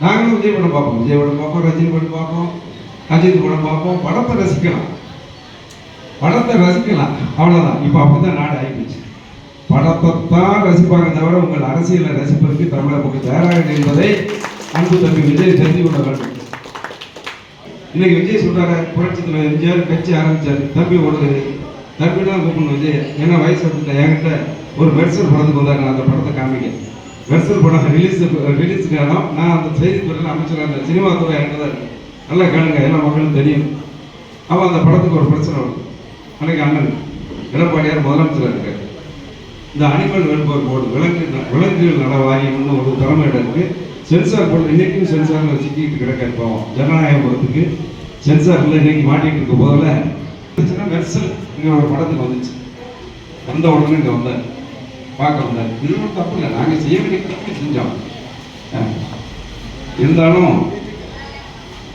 நாங்களும் விஜய் படம் பார்ப்போம், விஜய் படம் பார்ப்போம், ரஜினி படம் பார்ப்போம், அஜித் படம் பார்ப்போம். படத்தை ரசிக்கலாம், படத்தை ரசிக்கலாம், அவ்வளோதான். இப்போ அப்படிதான் நாடு ஆகிப்போச்சு. படத்தை தான் ரசிப்பாங்க தவிர உங்கள் அரசியலை ரசிப்பதற்கு தமிழக மக்கள் தயாராக என்பதை அன்பு தம்பி விஜய் தெரிந்து கொள்ள வேண்டும். இன்னைக்கு விஜய் சொல்றாரு, புரட்சத்தில் எம்ஜிஆர் கட்சி ஆரம்பிச்சாரு, தம்பி ஓடுது, தம்பி தான் கூப்பிடணும் விஜய். ஏன்னா வயசு இல்லை. என்கிட்ட ஒரு மெர்சல் படத்துக்கு வந்தாங்க, அந்த படத்தை காமிக்க. மெர்சல் படம் ரிலீஸுக்காக நான் அந்த செய்தி துறையில் அமைச்சராக இருந்தேன். சினிமா துறை என்கிட்ட தான் இருக்கு, நல்லா கேளுங்க, எல்லா மக்களும் தெரியும். அவன் அந்த படத்துக்கு ஒரு பிரச்சனை வருது. அன்னைக்கு அண்ணன் எடப்பாடியார் முதலமைச்சராக இருக்காரு. இந்த அனிமல் வெல்ஃபேர் போர்டு, விலங்குகள் நல வாரியம்னு ஒரு தலைமையிட இருக்கு. சென்சார் போர்டு இன்னைக்கும் சென்சாரில் சிக்கிட்டு கிடக்க போவோம். ஜனநாயகத்துக்கு சென்சாரில் இன்னைக்கு மாட்டிகிட்டு இருக்க போதில் மெர்சல் இங்கே ஒரு படத்துக்கு வந்துச்சு. வந்த உடனே இங்கே வந்தார், பார்க்க வந்தார். இது ஒன்றும் தப்பு இல்லை, நாங்கள் செய்ய வேண்டிய தப்பு செஞ்சோம். இருந்தாலும்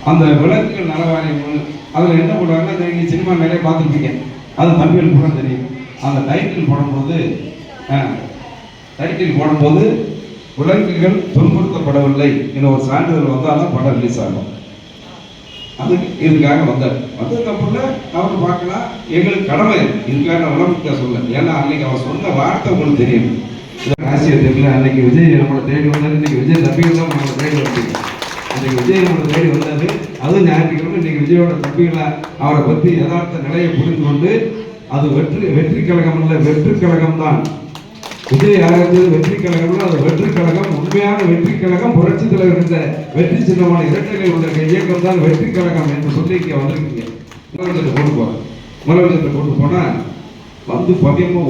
அந்த விலங்குகள் நல வாரியம் அதில் என்ன பண்ணுவாங்கன்னா, நீங்கள் சினிமா நிறைய பார்த்துருப்பீங்க, அது தம்பிகள் கூட தெரியும். அந்த டைட்டில் போடும்போது விலங்குகள் துன்புறுத்தப்படவில்லை என்ற ஒரு சான்றிதழ் வந்தால் தான் படம் ரிலீஸ் ஆகும். அது இதுக்காக வந்ததுக்கப்புறம் அவர் பார்க்கலாம், எங்களுக்கு கடமை. இதுக்காக நான் விளம்பரத்தை சொல்ல, ஏன்னா அன்னைக்கு அவர் சொன்ன வார்த்தை உங்களுக்கு தெரியும். ஆசிரியர் தெரியல, அன்னைக்கு விஜய் நம்மளை தேடி வந்தார். இன்னைக்கு விஜய் தம்பிகள் தான் நம்மளை தேடி வந்தீங்க. அன்னைக்கு விஜய் நம்மளை தேடி வந்தாரு, அதுவும் ஞாயிற்றுக்கிழமை. இன்னைக்கு விஜயோட தம்பிகளை அவரை பற்றி யதார்த்த நிலையை புரிந்து கொண்டு, அது வெற்றி கழகம் இல்லை, வெற்றி கழகம் தான். விஜய் ஆரம்பித்தது வெற்றி கழகம்னா அது வெற்றி கழகம், உண்மையான வெற்றி கழகம். புரட்சி தலைவர் என்ற வெற்றி சின்னமான இரட்டைகளை உள்ள இயக்கம் தான் வெற்றி கழகம் என்று சொல்லி இங்கே வந்திருக்கீங்க. முதலமைச்சர் கொண்டு போறேன், முதலமைச்சர் கொண்டு போனா வந்து பகியமா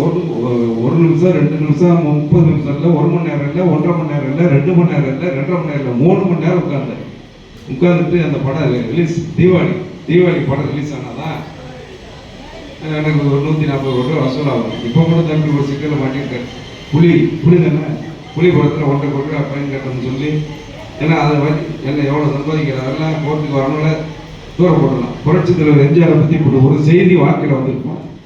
ஒரு நிமிஷம், 2 நிமிஷம், 30 நிமிஷம் இல்லை, 1 மணி நேரம் இல்லை, 1.5 மணி நேரம் இல்லை, 2 மணி நேரம் இல்லை, 2.5 மணி நேரம் இல்லை, 3 மணி நேரம் உட்கார்ந்துட்டு அந்த படம் ரிலீஸ், தீபாவளி படம் ரிலீஸ் ஆனாதான் எனக்கு ஒரு 140 கோடி ரூபா வசூலாகும். இப்போ கூட தம்பி ஒரு சிக்கலில் மாட்டிருக்காரு. புலி தானே, புலி படத்தில் 1.5 கோடி ரூபா பயன் கட்டணும்னு சொல்லி, ஏன்னா அதை வச்சு என்ன எவ்வளோ சம்பாதிக்கிறாரெல்லாம் கோர்ட்டுக்கு வரணும்ல தூரம் போடலாம். புரட்சி தலைவர் எம்ஜிஆரை பற்றி இப்படி ஒரு செய்தி வாழ்க்கையில் வந்திருக்கும்.